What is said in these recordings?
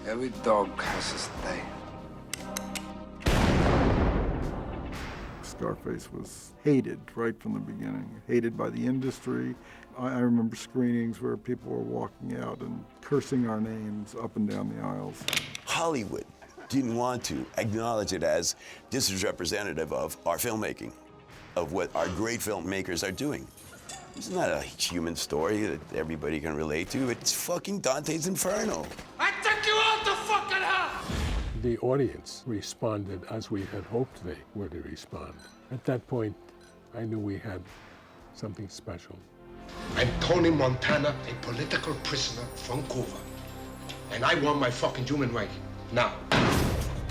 Every dog has his day. Scarface was hated right from the beginning, hated by the industry. I remember screenings where people were walking out and cursing our names up and down the aisles. Hollywood didn't want to acknowledge it as this is representative of our filmmaking, of what our great filmmakers are doing. It's not a human story that everybody can relate to. It's fucking Dante's Inferno. I took you out to fucking hell! The audience responded as we had hoped they were to respond. At that point, I knew we had something special. I'm Tony Montana, a political prisoner from Cuba. And I want my fucking human right now.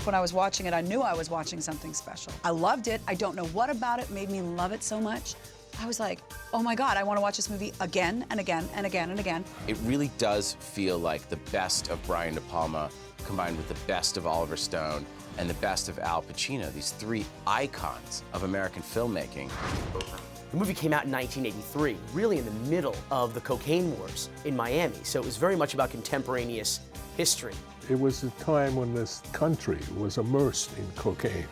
When I was watching it, I knew I was watching something special. I loved it. I don't know what about it made me love it so much. I was like, oh my God, I want to watch this movie again and again and again and again. It really does feel like the best of Brian De Palma combined with the best of Oliver Stone and the best of Al Pacino, these three icons of American filmmaking. The movie came out in 1983, really in the middle of the cocaine wars in Miami, so it was very much about contemporaneous history. It was a time when this country was immersed in cocaine.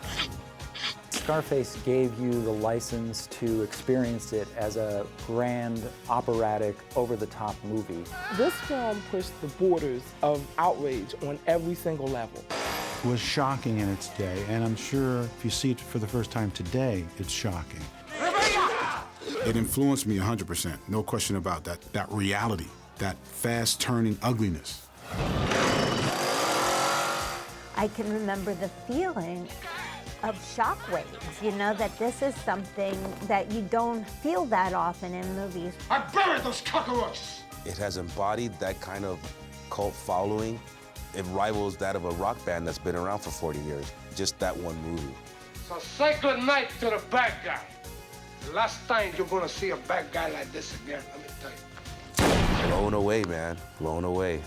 Scarface gave you the license to experience it as a grand, operatic, over-the-top movie. This film pushed the borders of outrage on every single level. It was shocking in its day, and I'm sure if you see it for the first time today, it's shocking. It influenced me 100%, no question about that. That reality, that fast-turning ugliness. I can remember the feeling of shockwaves, you know, that this is something that you don't feel that often in movies. I buried those cockroaches! It has embodied that kind of cult following. It rivals that of a rock band that's been around for 40 years. Just that one movie. So say good night to the bad guy. The last time you're gonna see a bad guy like this again, let me tell you. Blown away, man. Blown away.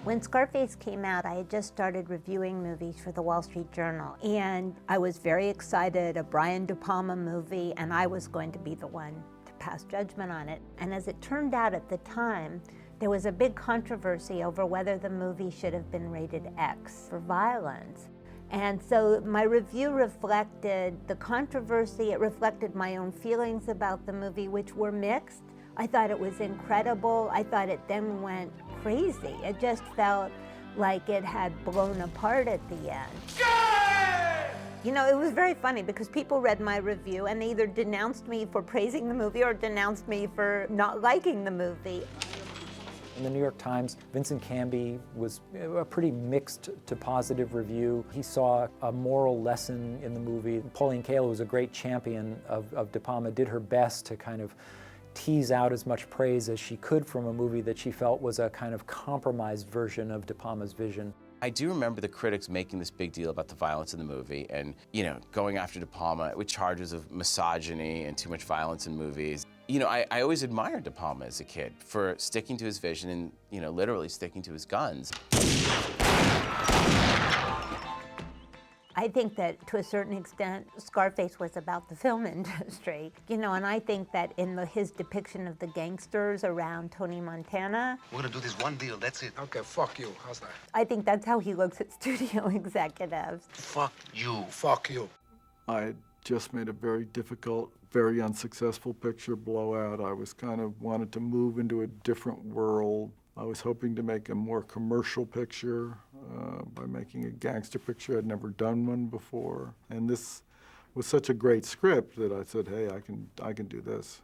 When Scarface came out, I had just started reviewing movies for the Wall Street Journal, and I was very excited, a Brian De Palma movie, and I was going to be the one to pass judgment on it. And as it turned out at the time, there was a big controversy over whether the movie should have been rated X for violence. And so my review reflected the controversy, it reflected my own feelings about the movie, which were mixed. I thought it was incredible. I thought it then went crazy. It just felt like it had blown apart at the end. You know, it was very funny because people read my review and they either denounced me for praising the movie or denounced me for not liking the movie. In the New York Times, Vincent Canby was a pretty mixed to positive review. He saw a moral lesson in the movie. Pauline Kael, who was a great champion of De Palma, did her best to kind of tease out as much praise as she could from a movie that she felt was a kind of compromised version of De Palma's vision. I do remember the critics making this big deal about the violence in the movie and, you know, going after De Palma with charges of misogyny and too much violence in movies. You know, I always admired De Palma as a kid for sticking to his vision and, you know, literally sticking to his guns. I think that to a certain extent, Scarface was about the film industry, you know, and I think that in his depiction of the gangsters around Tony Montana. We're gonna do this one deal, that's it. Okay, fuck you. How's that? I think that's how he looks at studio executives. Fuck you. Fuck you. I had just made a very difficult, very unsuccessful picture, Blowout. I was kind of wanted to move into a different world. I was hoping to make a more commercial picture by making a gangster picture. I'd never done one before. And this was such a great script that I said, hey, I can do this.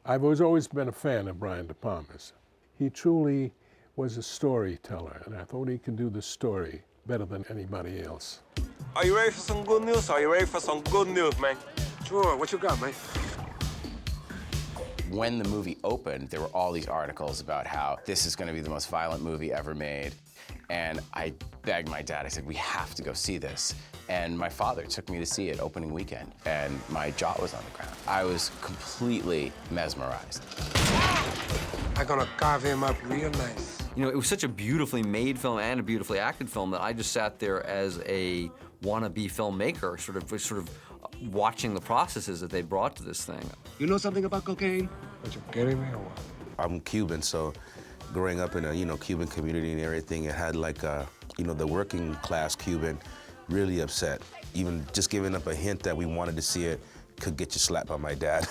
I've always been a fan of Brian De Palma's. He truly was a storyteller, and I thought he could do the story better than anybody else. Are you ready for some good news? Are you ready for some good news, man? Sure, what you got, man? When the movie opened, there were all these articles about how this is going to be the most violent movie ever made. And I begged my dad, I said, we have to go see this. And my father took me to see it opening weekend, and my jaw was on the ground. I was completely mesmerized. I'm gonna carve him up real nice. You know, it was such a beautifully made film and a beautifully acted film that I just sat there as a wannabe filmmaker, sort of watching the processes that they brought to this thing. You know something about cocaine? What, you kidding me or what? I'm Cuban, so growing up in a, Cuban community and everything, it had like a, the working class Cuban really upset. Even just giving up a hint that we wanted to see it could get you slapped by my dad.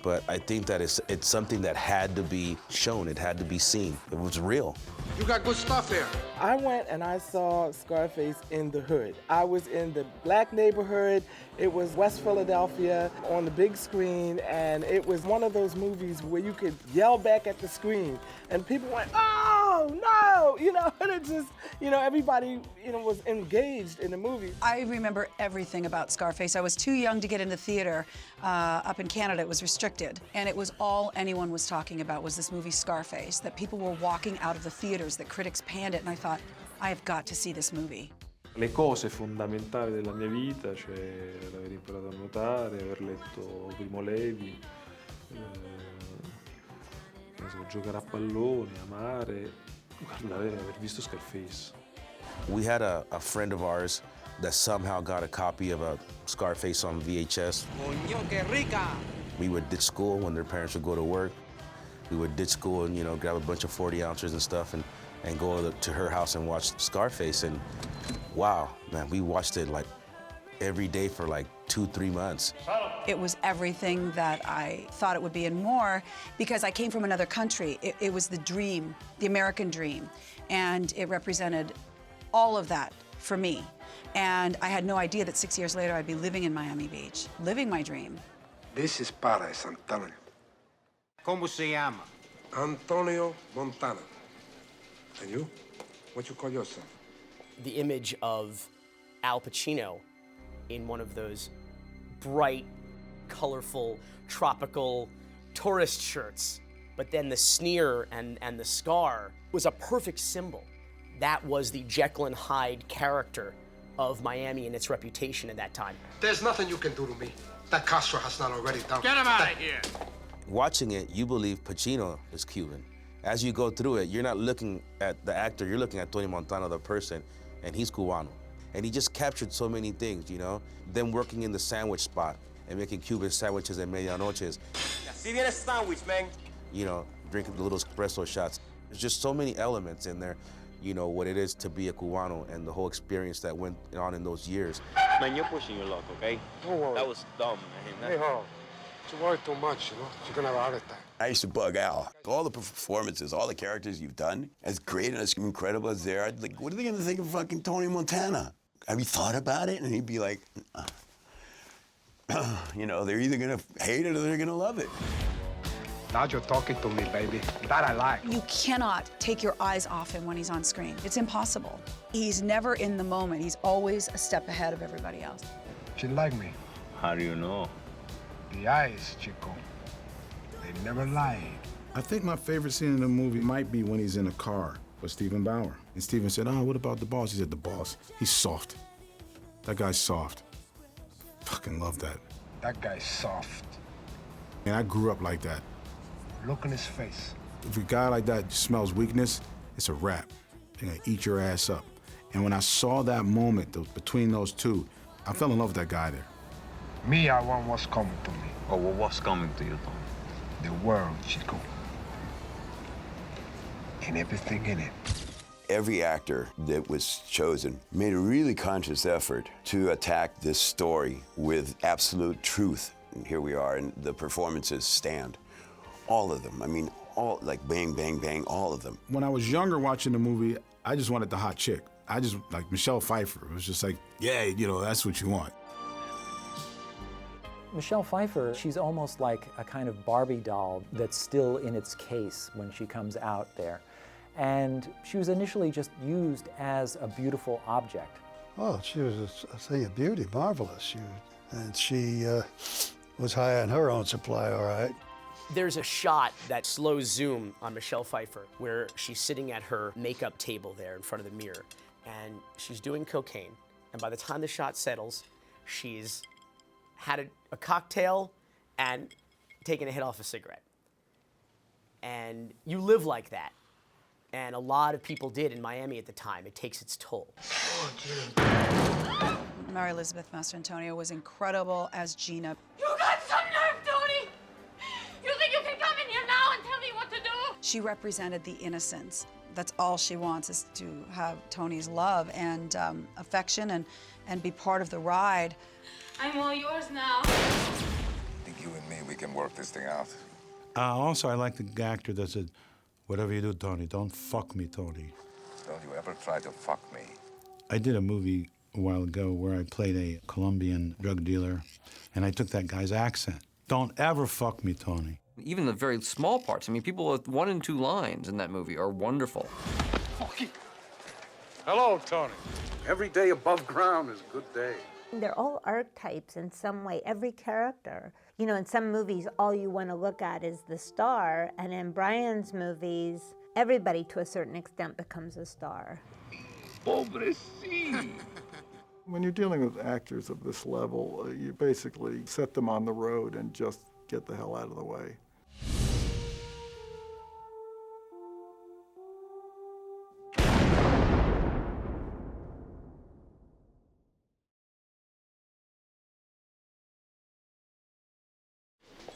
But I think that it's something that had to be shown, it had to be seen. It was real. You got good stuff here. I went and I saw Scarface in the hood. I was in the black neighborhood. It was West Philadelphia on the big screen, and it was one of those movies where you could yell back at the screen, and people went, "Oh, no!" And it just, everybody, was engaged in the movie. I remember everything about Scarface. I was too young to get into theater. Up in Canada, it was restricted, and it was all anyone was talking about was this movie Scarface, that people were walking out of the theaters, that critics panned it, and I thought, I have got to see this movie. Le cose fondamentali della mia vita, cioè aver imparato a nuotare, aver letto Primo Levi, giocare a pallone, amare, guardare, aver visto Scarface. We had a friend of ours that somehow got a copy of a Scarface on VHS. Coño, qué rica! We would ditch school when their parents would go to work. We would ditch school and, grab a bunch of 40 ounces and stuff and go to her house and watch Scarface. And wow, man, we watched it like every day for like 2-3 months. It was everything that I thought it would be and more, because I came from another country. It was the dream, the American dream, and it represented all of that for me. And I had no idea that 6 years later I'd be living in Miami Beach, living my dream. This is paradise, I'm telling you. ¿Cómo se llama? Antonio Montana. And you? What you call yourself? The image of Al Pacino in one of those bright, colorful, tropical tourist shirts, but then the sneer and the scar was a perfect symbol. That was the Jekyll and Hyde character of Miami and its reputation at that time. There's nothing you can do to me that Castro has not already done. Get him out of here! Watching it, you believe Pacino is Cuban. As you go through it, you're not looking at the actor, you're looking at Tony Montana, the person, and he's Cubano. And he just captured so many things, Them working in the sandwich spot and making Cuban sandwiches at medianoches. Si viene sandwich, man. Drinking the little espresso shots. There's just so many elements in there, what it is to be a Cubano and the whole experience that went on in those years. Man, you're pushing your luck, okay? Don't worry. That was dumb, man. Hey, Harold, you worry too much, You're gonna have a heart attack. I used to bug Al. All the performances, all the characters you've done, as great and as incredible as they are, like, what are they gonna think of fucking Tony Montana? Have you thought about it? And he'd be like, they're either gonna hate it or they're gonna love it. Now you're talking to me, baby. That I like. You cannot take your eyes off him when he's on screen. It's impossible. He's never in the moment. He's always a step ahead of everybody else. She like me. How do you know? The eyes, Chico. They never lied. I think my favorite scene in the movie might be when he's in a car with Stephen Bauer. And Stephen said, "Oh, what about the boss?" He said, "The boss, he's soft. That guy's soft." Fucking love that. That guy's soft. And I grew up like that. Look in his face. If a guy like that smells weakness, it's a wrap. They're gonna eat your ass up. And when I saw that moment between those two, I fell in love with that guy there. Me, I want what's coming to me. Oh, well, what's coming to you, Tom? The world, Chico. And everything in it. Every actor that was chosen made a really conscious effort to attack this story with absolute truth. And here we are, and the performances stand. All of them. I mean, all, like bang, bang, bang, all of them. When I was younger watching the movie, I just wanted the hot chick. Like Michelle Pfeiffer. It was just like, yeah, that's what you want. Michelle Pfeiffer, she's almost like a kind of Barbie doll that's still in its case when she comes out there. And she was initially just used as a beautiful object. Oh, she was, a beauty, marvelous. She was high on her own supply, all right. There's a shot that slow zoom on Michelle Pfeiffer where she's sitting at her makeup table there in front of the mirror, and she's doing cocaine. And by the time the shot settles, she's had a cocktail and taken a hit off a cigarette. And you live like that. And a lot of people did in Miami at the time. It takes its toll. Mary Elizabeth Mastrantonio was incredible as Gina. You got some nerve, Tony! You think you can come in here now and tell me what to do? She represented the innocence. That's all she wants, is to have Tony's love and affection and be part of the ride. I'm all yours now. I think you and me, we can work this thing out. Also, I like the actor that said, "Whatever you do, Tony, don't fuck me, Tony." Don't you ever try to fuck me. I did a movie a while ago where I played a Colombian drug dealer, and I took that guy's accent. "Don't ever fuck me, Tony." Even the very small parts. I mean, people with 1 and 2 lines in that movie are wonderful. Hello, Tony. Every day above ground is a good day. They're all archetypes in some way, every character. You know, in some movies, all you want to look at is the star, and in Brian's movies, everybody to a certain extent becomes a star. When you're dealing with actors of this level, you basically set them on the road and just get the hell out of the way.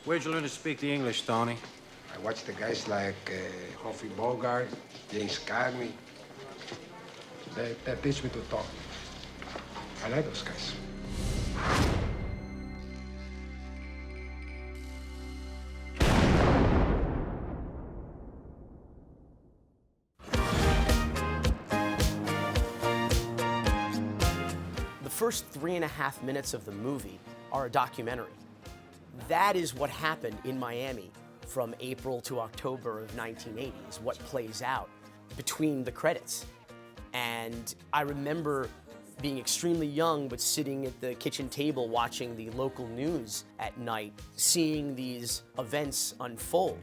Where'd you learn to speak the English, Tony? I watch the guys like Humphrey Bogart, James Cagney. They teach me to talk. I like those guys. The first 3.5 minutes of the movie are a documentary. That is what happened in Miami from April to October of 1980, is what plays out between the credits. And I remember being extremely young, but sitting at the kitchen table watching the local news at night, seeing these events unfold.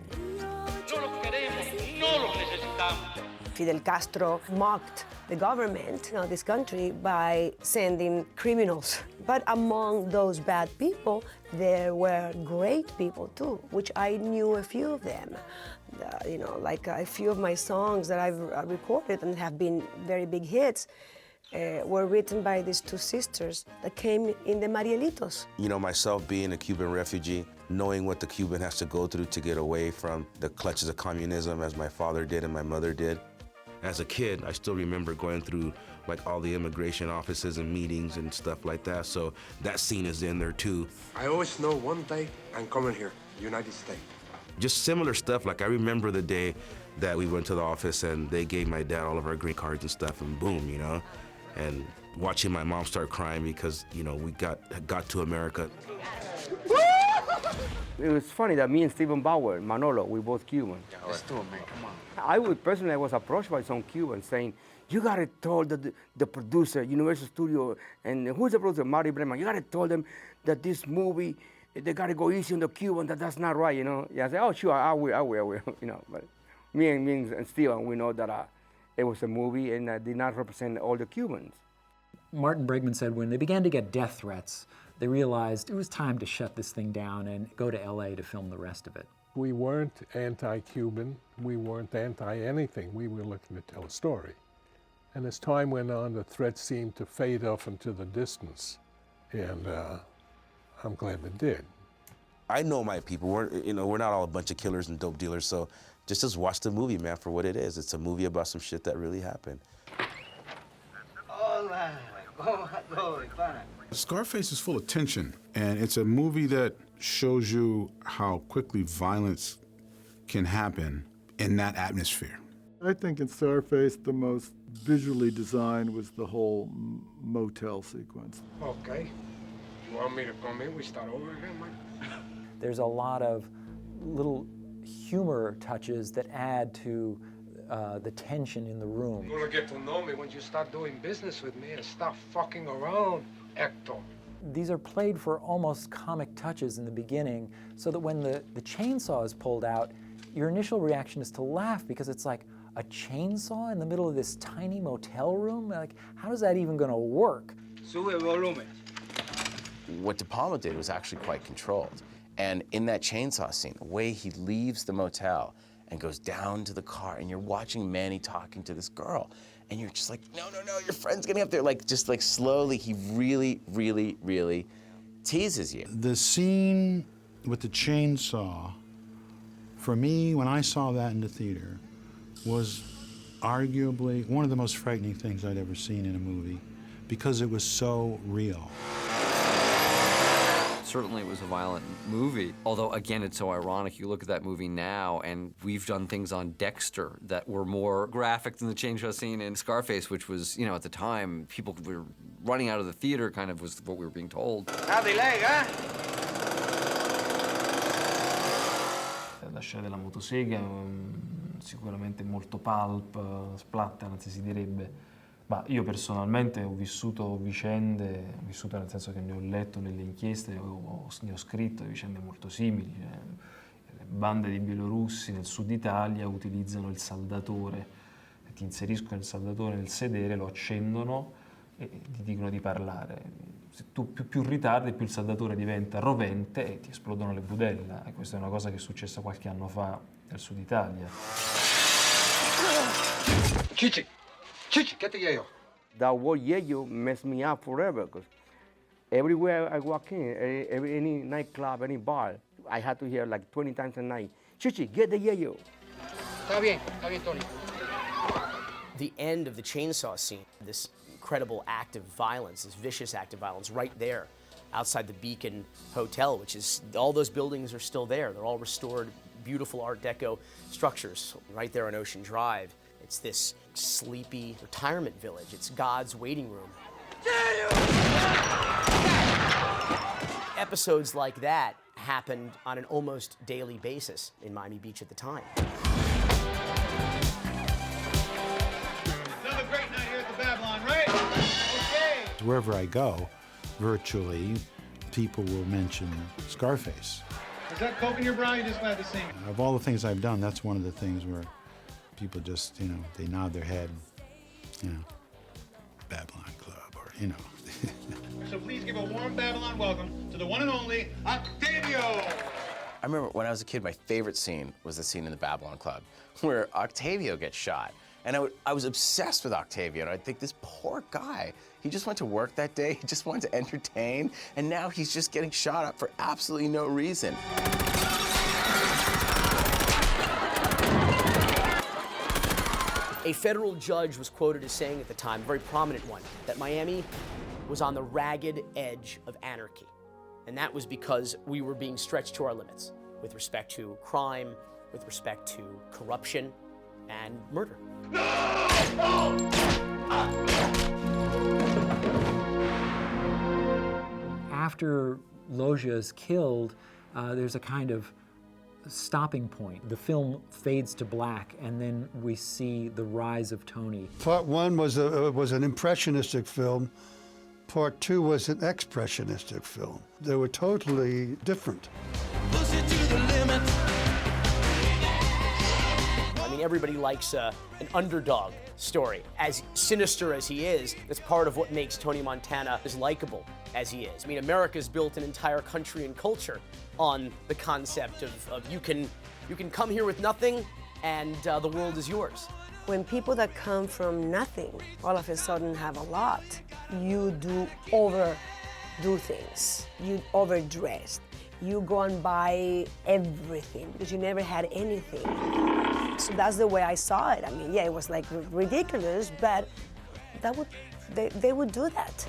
Fidel Castro mocked the government of this country by sending criminals. But among those bad people, there were great people too, which I knew a few of them. You know, like a few of my songs that I've recorded and have been very big hits were written by these 2 sisters that came in the Marielitos. You know, myself being a Cuban refugee, knowing what the Cuban has to go through to get away from the clutches of communism, as my father did and my mother did. As a kid, I still remember going through like all the immigration offices and meetings and stuff like that, so that scene is in there too. I always know one day I'm coming here, United States. Just similar stuff, like I remember the day that we went to the office and they gave my dad all of our green cards and stuff, and boom, you know, and watching my mom start crying because, you know, we got to America. It was funny that me and Stephen Bauer, Manolo, we're both Cuban. Yeah, let's do it, man, come on. I was approached by some Cubans saying, you gotta tell the producer, Universal Studio, and who's the producer, Marty Breman, you gotta tell them that this movie, they gotta go easy on the Cuban, that's not right, you know. Yeah, I said, oh, sure, I will, you know. But me and Steven, we know that it was a movie and did not represent all the Cubans. Martin Bregman said when they began to get death threats, they realized it was time to shut this thing down and go to LA to film the rest of it. We weren't anti-Cuban, we weren't anti-anything, we were looking to tell a story. And as time went on, the threats seemed to fade off into the distance, and I'm glad they did. I know my people, we're not all a bunch of killers and dope dealers, so just watch the movie, man, for what it is. It's a movie about some shit that really happened. Scarface is full of tension, and it's a movie that shows you how quickly violence can happen in that atmosphere. I think in Scarface, the most visually designed was the whole motel sequence. Okay. You want me to come in? We start over again, man? There's a lot of little humor touches that add to the tension in the room. You're gonna get to know me when you start doing business with me and stop fucking around, Hector. These are played for almost comic touches in the beginning, so that when the chainsaw is pulled out, your initial reaction is to laugh because it's like, a chainsaw in the middle of this tiny motel room? Like, how is that even gonna work? Sube volumen. What De Palma did was actually quite controlled. And in that chainsaw scene, the way he leaves the motel and goes down to the car, and you're watching Manny talking to this girl, and you're just like, no, no, no, your friend's getting up there. Like, just like slowly, he really, really, really teases you. The scene with the chainsaw, for me, when I saw that in the theater, was arguably one of the most frightening things I'd ever seen in a movie, because it was so real. Certainly it was a violent movie, although again it's so ironic. You look at that movie now and we've done things on Dexter that were more graphic than the chainsaw scene in Scarface, which was, you know, at the time people were running out of the theater, kind of was what we were being told. Howdy leg, huh? La scena della motosega, sicuramente molto pulp, splatter, anzi si direbbe. Ma io personalmente ho vissuto vicende, ho vissuto nel senso che ne ho letto nelle inchieste, ne ho scritto di vicende molto simili. Le bande di bielorussi nel sud Italia utilizzano il saldatore, ti inseriscono il saldatore nel sedere, lo accendono e ti dicono di parlare. Se tu più ritardi, più il saldatore diventa rovente e ti esplodono le budella. E questa è una cosa che è successa qualche anno fa nel sud Italia. Chichi, get the yayo. That word yayo messed me up forever, because everywhere I walk in, any nightclub, any bar, I had to hear like 20 times a night, Chichi, get the yayo. Está bien, Tony. The end of the chainsaw scene, this incredible act of violence, this vicious act of violence right there outside the Beacon Hotel, which is, all those buildings are still there. They're all restored, beautiful Art Deco structures right there on Ocean Drive. It's this sleepy retirement village. It's God's waiting room. Episodes like that happened on an almost daily basis in Miami Beach at the time. Another great night here at the Babylon, right? Okay. Wherever I go, virtually, people will mention Scarface. Is that Coke in your bra? You just glad to see me. Of all the things I've done, that's one of the things where people just, you know, they nod their head, you know, Babylon Club, or, you know. So please give a warm Babylon welcome to the one and only Octavio. I remember when I was a kid, my favorite scene was the scene in the Babylon Club where Octavio gets shot. And I was obsessed with Octavio, and I'd think, this poor guy, he just went to work that day, he just wanted to entertain, and now he's just getting shot up for absolutely no reason. A federal judge was quoted as saying at the time, a very prominent one, that Miami was on the ragged edge of anarchy. And that was because we were being stretched to our limits with respect to crime, with respect to corruption, and murder. After Loggia is killed, there's a kind of stopping point. The film fades to black, and then we see the rise of Tony. Part one was an impressionistic film. Part two was an expressionistic film. They were totally different. Push it to the limit. I mean, everybody likes an underdog story. As sinister as he is, that's part of what makes Tony Montana as likable as he is. I mean, America's built an entire country and culture on the concept of you can come here with nothing and the world is yours. When people that come from nothing all of a sudden have a lot, you do overdo things. You overdress. You go and buy everything because you never had anything. So that's the way I saw it. I mean, yeah, it was like ridiculous, but they would do that.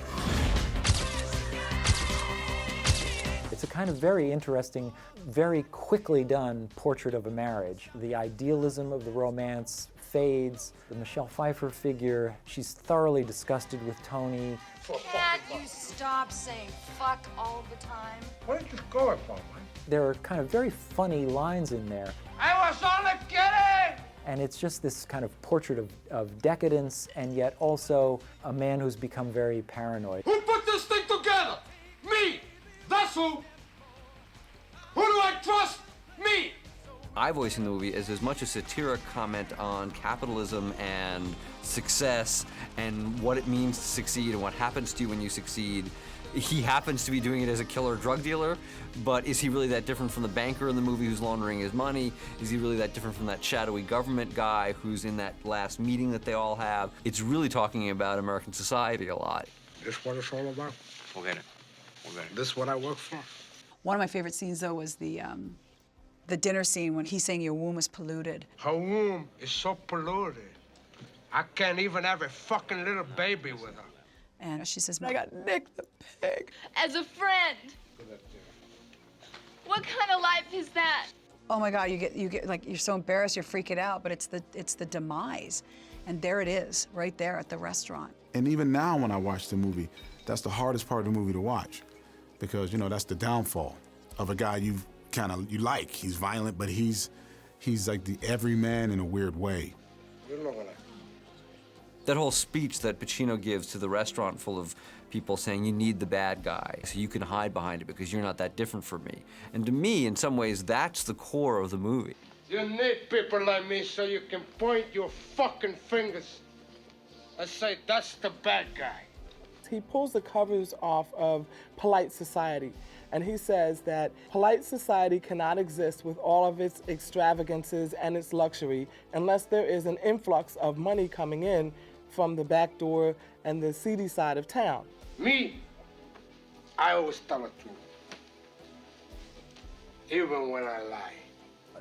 It's a kind of very interesting, very quickly done portrait of a marriage. The idealism of the romance fades. The Michelle Pfeiffer figure, she's thoroughly disgusted with Tony. Can't you stop saying fuck all the time? Where did you go, Paul? There are kind of very funny lines in there. I was only kidding! And it's just this kind of portrait of decadence, and yet also a man who's become very paranoid. Who put this thing together? Me! That's who! Who do I trust? Me! I voice in the movie is as much a satiric comment on capitalism and success and what it means to succeed and what happens to you when you succeed He happens to be doing it as a killer drug dealer, but is he really that different from the banker in the movie who's laundering his money? Is he really that different from that shadowy government guy who's in that last meeting that they all have? It's really talking about American society a lot. This is what it's all about. Forget it. Forget it. This is what I work for. One of my favorite scenes, though, was the dinner scene when he's saying your womb is polluted. Her womb is so polluted. I can't even have a fucking little baby with her. And she says, I got Nick the pig. As a friend. What kind of life is that? Oh my God, you get like, you're so embarrassed, you're freaking out, but it's the demise. And there it is, right there at the restaurant. And even now when I watch the movie, that's the hardest part of the movie to watch. Because, you know, that's the downfall of a guy you like. He's violent, but he's like the everyman in a weird way. That whole speech that Pacino gives to the restaurant full of people saying you need the bad guy, so you can hide behind it because you're not that different from me. And to me, in some ways, that's the core of the movie. You need people like me so you can point your fucking fingers and say, that's the bad guy. He pulls the covers off of polite society, and he says that polite society cannot exist with all of its extravagances and its luxury unless there is an influx of money coming in from the back door and the seedy side of town. Me, I always tell the truth, even when I lie.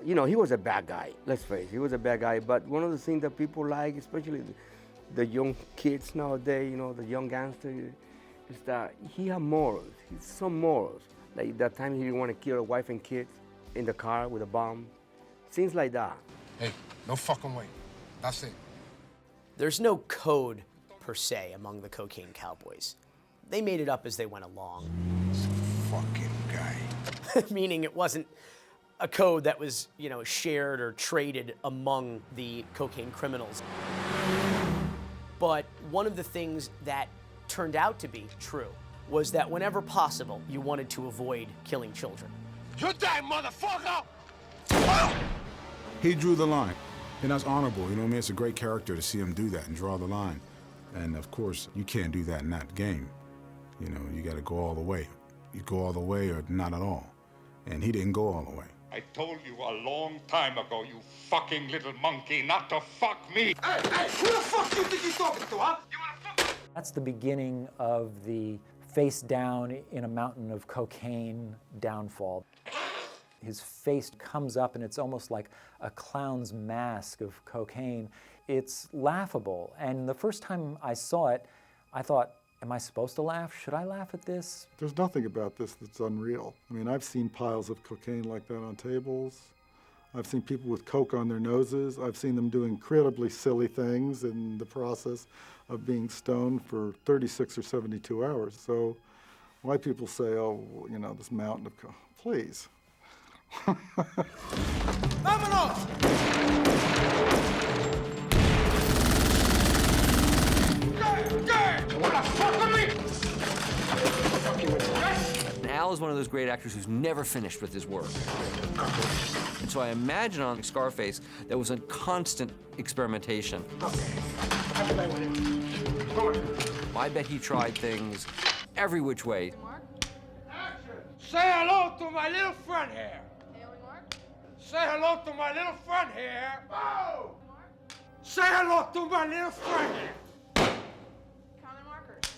You know, he was a bad guy, let's face it, he was a bad guy, but one of the things that people like, especially the young kids nowadays, you know, the young gangsters, is that he had morals, he's some morals. Like that time he didn't want to kill a wife and kids in the car with a bomb, things like that. Hey, no fucking way, that's it. There's no code, per se, among the cocaine cowboys. They made it up as they went along. Fucking guy. Meaning it wasn't a code that was, you know, shared or traded among the cocaine criminals. But one of the things that turned out to be true was that whenever possible, you wanted to avoid killing children. You die, motherfucker! He drew the line, and that's honorable. You know what I mean? It's a great character to see him do that and draw the line. And of course, you can't do that in that game. You know, you got to go all the way. You go all the way or not at all. And he didn't go all the way. I told you a long time ago, you fucking little monkey, not to fuck me. Hey, who the fuck do you think you're talking to, huh? You wanna fuck? That's the beginning of the face down in a mountain of cocaine downfall. His face comes up and it's almost like a clown's mask of cocaine. It's laughable. And the first time I saw it, I thought, am I supposed to laugh? Should I laugh at this? There's nothing about this that's unreal. I mean, I've seen piles of cocaine like that on tables. I've seen people with coke on their noses. I've seen them do incredibly silly things in the process of being stoned for 36 or 72 hours. So why people say, oh, you know, this mountain of coke, please. Vámonos! Al is one of those great actors who's never finished with his work. And so I imagine on Scarface there was a constant experimentation. I bet he tried things every which way. Say hello to my little friend here. Say hello to my little friend here. Oh! Say hello to my little friend here. Common markers.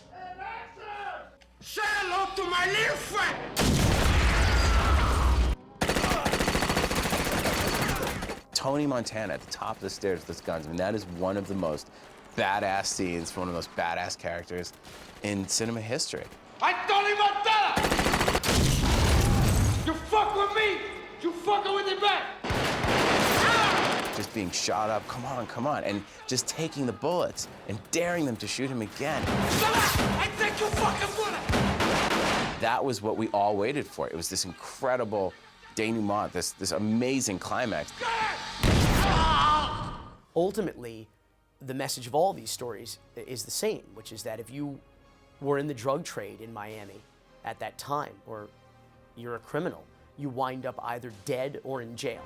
Say hello to my little friend. Tony Montana at the top of the stairs with his guns. I mean, that is one of the most badass scenes for one of the most badass characters in cinema history. I Tony Montana! You fuck with me, you fucking with the back. Just being shot up, come on, and just taking the bullets and daring them to shoot him again. I take you fucking bullet! That was what we all waited for. It was this incredible denouement, this amazing climax. Ultimately, the message of all these stories is the same, which is that if you were in the drug trade in Miami at that time, or you're a criminal, you wind up either dead or in jail.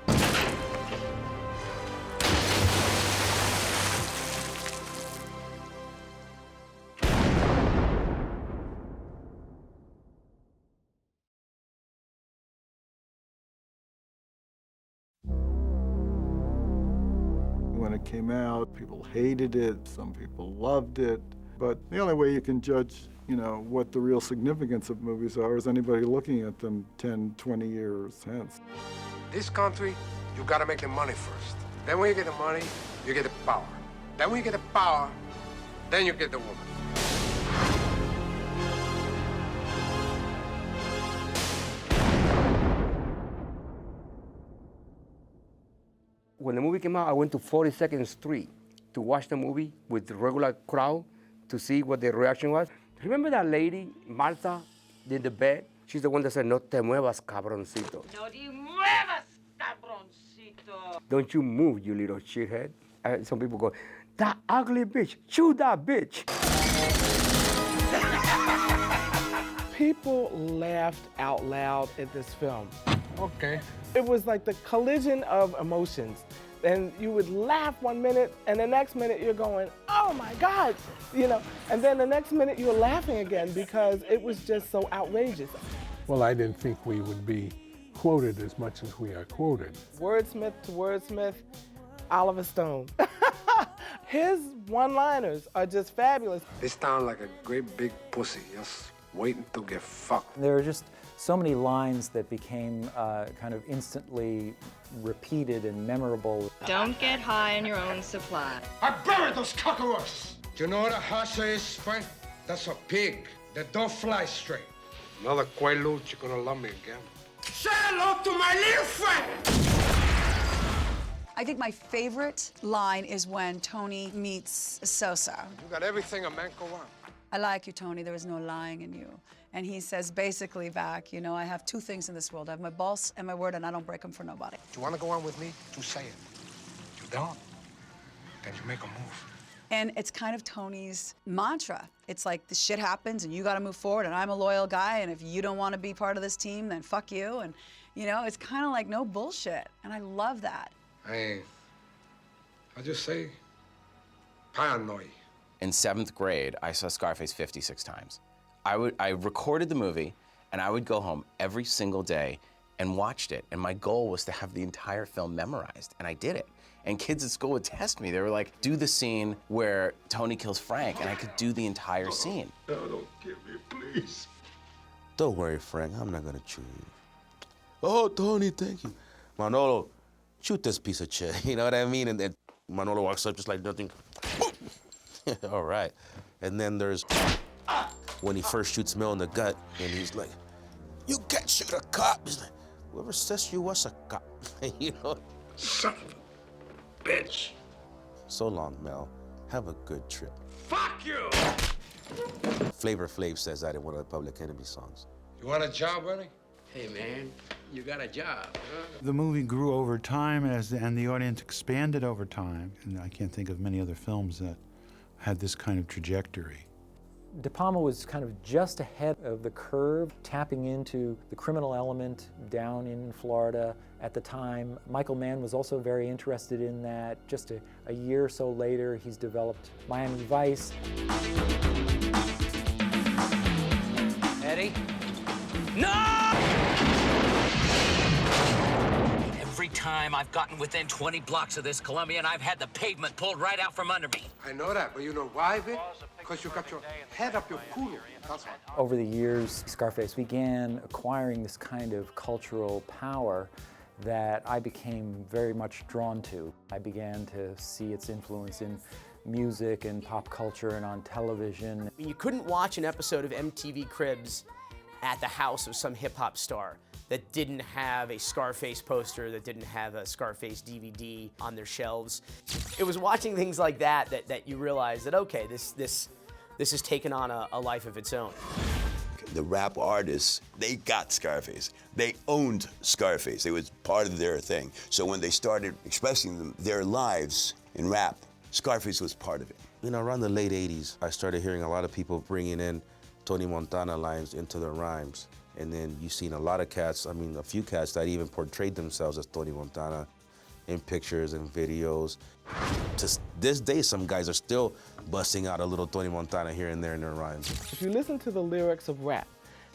it came out. People hated it, some people loved it. But the only way you can judge, you know, what the real significance of movies are is anybody looking at them 10, 20 years hence. This country, you gotta make the money first. Then when you get the money, you get the power. Then when you get the power, then you get the woman. When the movie came out, I went to 42nd Street to watch the movie with the regular crowd to see what the reaction was. Remember that lady, Martha, in the bed? She's the one that said, "No te muevas, cabroncito." No te muevas, cabroncito. Don't you move, you little shithead. Some people go, "That ugly bitch, shoot that bitch." People laughed out loud at this film. Okay. It was like the collision of emotions. And you would laugh one minute, and the next minute you're going, "Oh my God," you know, and then the next minute you're laughing again because it was just so outrageous. Well, I didn't think we would be quoted as much as we are quoted. Wordsmith to wordsmith, Oliver Stone. His one-liners are just fabulous. They sound like a great big pussy, just waiting to get fucked. There are just so many lines that became kind of instantly repeated and memorable. Don't get high on your own supply. I buried those cockroaches! Do you know what a hasha is, Frank? That's a pig that don't fly straight. Another Quaalude, you're gonna love me again. Say hello to my little friend! I think my favorite line is when Tony meets Sosa. You got everything a man could want. "I like you, Tony, there is no lying in you." And he says basically back, you know, "I have two things in this world. I have my boss and my word, and I don't break them for nobody." Do you want to go on with me? You say it. You don't? Then you make a move. And it's kind of Tony's mantra. It's like, the shit happens and you got to move forward, and I'm a loyal guy, and if you don't want to be part of this team, then fuck you. And, you know, it's kind of like no bullshit. And I love that. I just say paranoid. In 7th grade, I saw Scarface 56 times. I recorded the movie, and I would go home every single day and watched it. And my goal was to have the entire film memorized, and I did it. And kids at school would test me. They were like, "Do the scene where Tony kills Frank," and I could do the entire scene. No, don't kill me, please. Don't worry, Frank, I'm not gonna chew you. "Oh, Tony, thank you." "Manolo, shoot this piece of shit," you know what I mean? And then Manolo walks up just like nothing. All right. And then there's when he first shoots Mel in the gut, and he's like, "You can't shoot a cop." He's like, "Whoever says you was a cop," you know? Son of a bitch. So long, Mel. Have a good trip. Fuck you! Flavor Flav says that in one of the Public Enemy songs. You want a job, Ernie? Hey, man, you got a job, huh? The movie grew over time and the audience expanded over time. And I can't think of many other films that had this kind of trajectory. De Palma was kind of just ahead of the curve, tapping into the criminal element down in Florida at the time. Michael Mann was also very interested in that. Just a year or so later, he's developed Miami Vice. Eddie? No! Every time I've gotten within 20 blocks of this Colombian, I've had the pavement pulled right out from under me. I know that, but you know why, Vic? Because you got your head up your culo. That's why. Over the years, Scarface began acquiring this kind of cultural power that I became very much drawn to. I began to see its influence in music and pop culture and on television. I mean, you couldn't watch an episode of MTV Cribs at the house of some hip-hop star that didn't have a Scarface poster, that didn't have a Scarface DVD on their shelves. It was watching things like that that you realize that, okay, this has taken on a life of its own. The rap artists, they got Scarface. They owned Scarface. It was part of their thing. So when they started expressing their lives in rap, Scarface was part of it. You know, around the late 80s, I started hearing a lot of people bringing in Tony Montana lines into their rhymes. And then you've seen a lot of cats, I mean, a few cats that even portrayed themselves as Tony Montana in pictures and videos. To this day, some guys are still busting out a little Tony Montana here and there in their rhymes. If you listen to the lyrics of rap,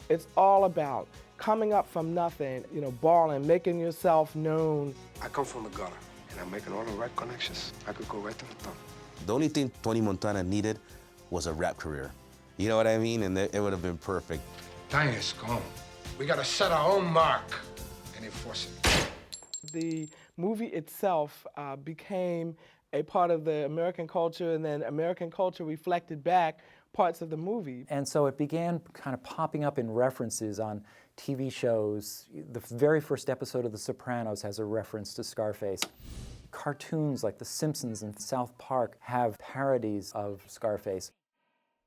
it's all about coming up from nothing, you know, balling, making yourself known. I come from the gutter. And I'm making all the right connections. I could go right to the top. The only thing Tony Montana needed was a rap career. You know what I mean? And it would have been perfect. Time is gone. We gotta set our own mark and enforce it. The movie itself became a part of the American culture, and then American culture reflected back parts of the movie. And so it began kind of popping up in references on TV shows. The very first episode of The Sopranos has a reference to Scarface. Cartoons like The Simpsons and South Park have parodies of Scarface.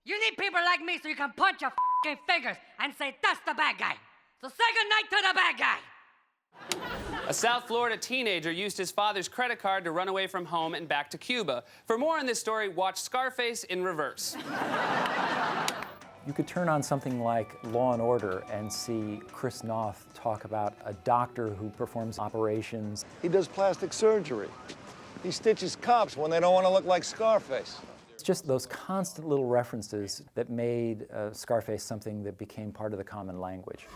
You need people like me so you can punch your f***ing fingers and say, that's the bad guy. So say goodnight to the bad guy. A South Florida teenager used his father's credit card to run away from home and back to Cuba. For more on this story, watch Scarface in reverse. You could turn on something like Law & Order and see Chris Noth talk about a doctor who performs operations. He does plastic surgery. He stitches cops when they don't want to look like Scarface. It's just those constant little references that made Scarface something that became part of the common language.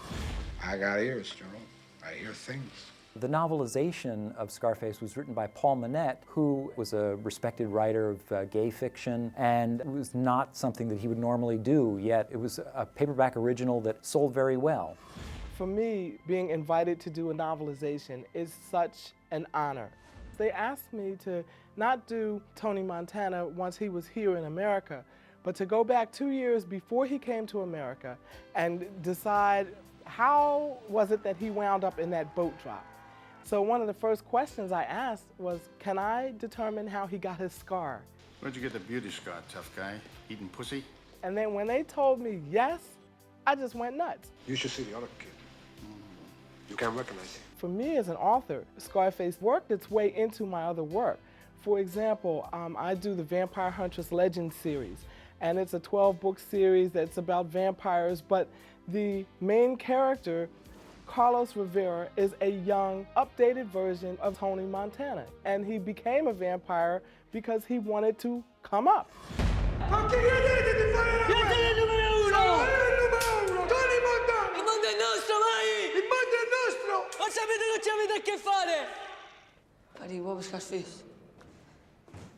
I got ears, Joe. I hear things. The novelization of Scarface was written by Paul Manette, who was a respected writer of gay fiction, and it was not something that he would normally do, yet it was a paperback original that sold very well. For me, being invited to do a novelization is such an honor. They asked me to not do Tony Montana once he was here in America, but to go back 2 years before he came to America and decide how was it that he wound up in that boat drop. So one of the first questions I asked was, can I determine how he got his scar? Where'd you get the beauty scar, tough guy? Eating pussy? And then when they told me yes, I just went nuts. You should see the other kid. You can't recognize him. For me as an author, Scarface worked its way into my other work. For example, I do the Vampire Huntress Legends series, and it's a 12-book series that's about vampires, but the main character, Carlos Rivera, is a young, updated version of Tony Montana, and he became a vampire because he wanted to come up.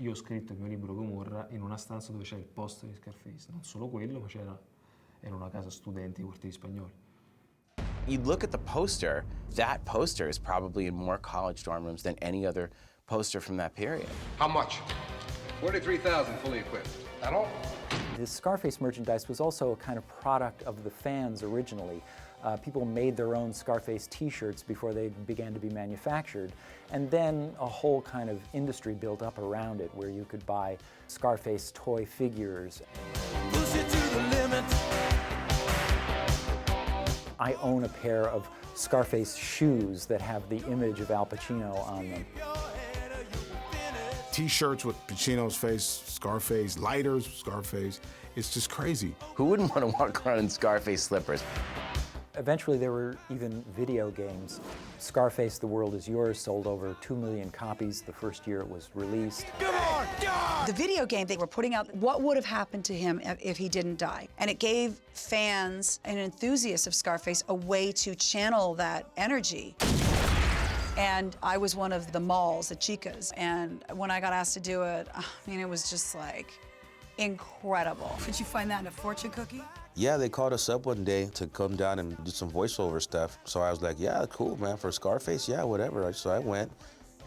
Io ho scritto il mio libro Gomorra in una stanza dove c'è il poster di Scarface. Non solo quello, ma era una casa studenti, quartieri spagnoli. You look at the poster, that poster is probably in more college dorm rooms than any other poster from that period. How much? 43,000 fully equipped. That all? The Scarface merchandise was also a kind of product of the fans originally. People made their own Scarface t-shirts before they began to be manufactured. And then a whole kind of industry built up around it where you could buy Scarface toy figures. Push it to the limit. I own a pair of Scarface shoes that have the image of Al Pacino on them. T-shirts with Pacino's face, Scarface, lighters, Scarface. It's just crazy. Who wouldn't want to walk around in Scarface slippers? Eventually there were even video games. Scarface, The World Is Yours sold over 2 million copies the first year it was released. The video game they were putting out, what would have happened to him if he didn't die? And it gave fans and enthusiasts of Scarface a way to channel that energy. And I was one of the malls, the chicas, and when I got asked to do it, I mean, it was just like incredible. Did you find that in a fortune cookie? Yeah, they called us up one day to come down and do some voiceover stuff. So I was like, yeah, cool, man, for Scarface, yeah, whatever. So I went.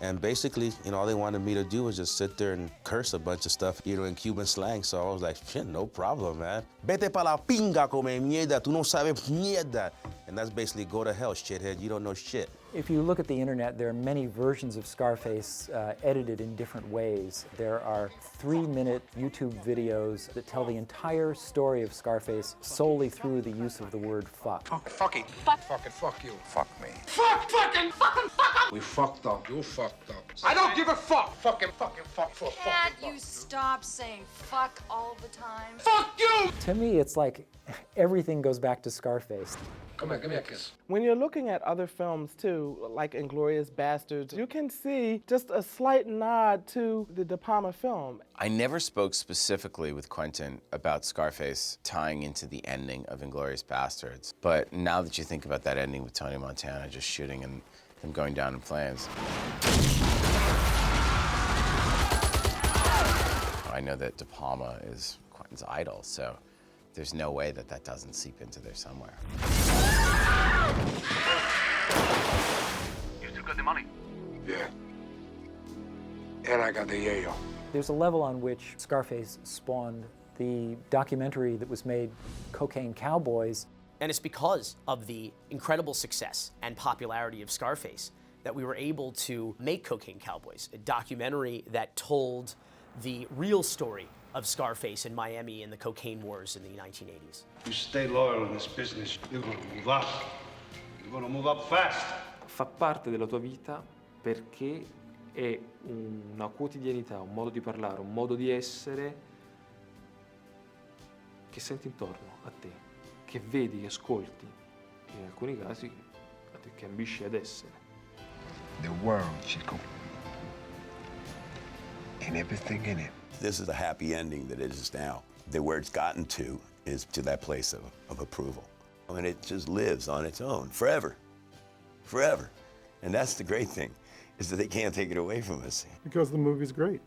And basically, all they wanted me to do was just sit there and curse a bunch of stuff, in Cuban slang. So I was like, shit, no problem, man. Vete pa la pinga, come mierda, tú no sabes mierda. And that's basically go to hell, shithead, you don't know shit. If you look at the internet, there are many versions of Scarface edited in different ways. There are 3-minute YouTube videos that tell the entire story of Scarface solely through the use of the word fuck. Fucking. Fucking fuck you. Fuck me. Fuck fucking. We fucked up. You fucked up. I don't give a fuck. Fucking fuck. Can't you stop saying fuck all the time? Fuck you! To me, it's like everything goes back to Scarface. Come here, give me a kiss. When you're looking at other films too, like Inglourious Bastards, you can see just a slight nod to the De Palma film. I never spoke specifically with Quentin about Scarface tying into the ending of Inglourious Bastards. But now that you think about that ending with Tony Montana just shooting and him going down in flames. I know that De Palma is Quentin's idol, so there's no way that that doesn't seep into there somewhere. You still got the money? Yeah. And I got the yayo. There's a level on which Scarface spawned the documentary that was made, Cocaine Cowboys. And it's because of the incredible success and popularity of Scarface that we were able to make Cocaine Cowboys, a documentary that told the real story of Scarface in Miami and the cocaine wars in the 1980s. You stay loyal in this business, you're gonna move up. You're gonna move up fast. Fa parte della tua vita perché è una quotidianità, un modo di parlare, un modo di essere che senti intorno a te, che vedi, che ascolti, e in alcuni casi che ambisci ad essere. The world, Chico. And everything in it. This is a happy ending that it is now. Where it's gotten to is to that place of approval. And it just lives on its own forever. Forever. And that's the great thing, is that they can't take it away from us. Because the movie's great,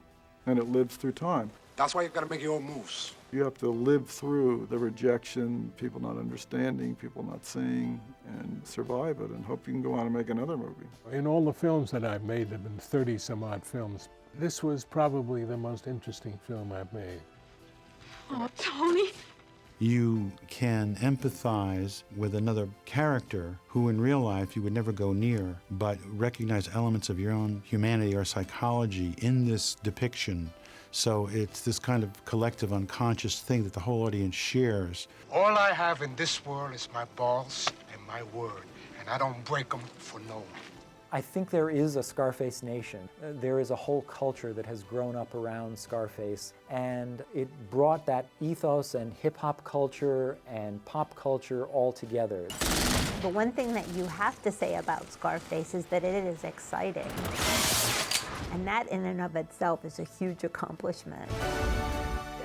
and it lives through time. That's why you've got to make your own moves. You have to live through the rejection, people not understanding, people not seeing, and survive it, and hope you can go on and make another movie. In all the films that I've made, there have been 30 some odd films. This was probably the most interesting film I've made. Oh, Tony. You can empathize with another character who in real life you would never go near, but recognize elements of your own humanity or psychology in this depiction. So it's this kind of collective unconscious thing that the whole audience shares. All I have in this world is my balls and my word, and I don't break them for no one. I think there is a Scarface nation. There is a whole culture that has grown up around Scarface, and it brought that ethos and hip-hop culture and pop culture all together. The one thing that you have to say about Scarface is that it is exciting. And that in and of itself is a huge accomplishment.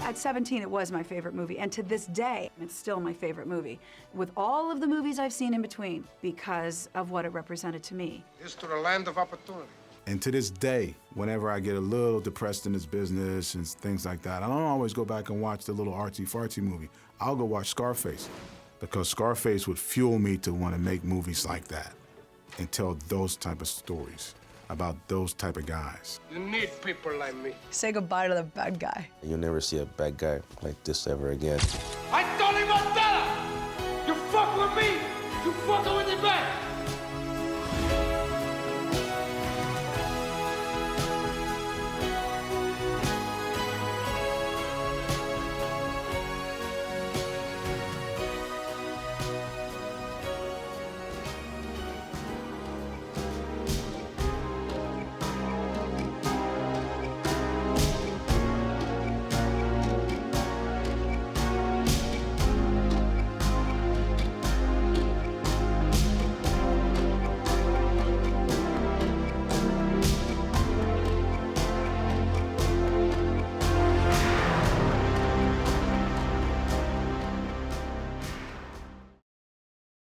At 17, it was my favorite movie, and to this day, it's still my favorite movie, with all of the movies I've seen in between, because of what it represented to me. It's to the land of opportunity. And to this day, whenever I get a little depressed in this business and things like that, I don't always go back and watch the little artsy-fartsy movie. I'll go watch Scarface, because Scarface would fuel me to want to make movies like that and tell those type of stories about those type of guys. You need people like me. Say goodbye to the bad guy. You'll never see a bad guy like this ever again. I told him $1. You fuck with me, you fucking with the bank.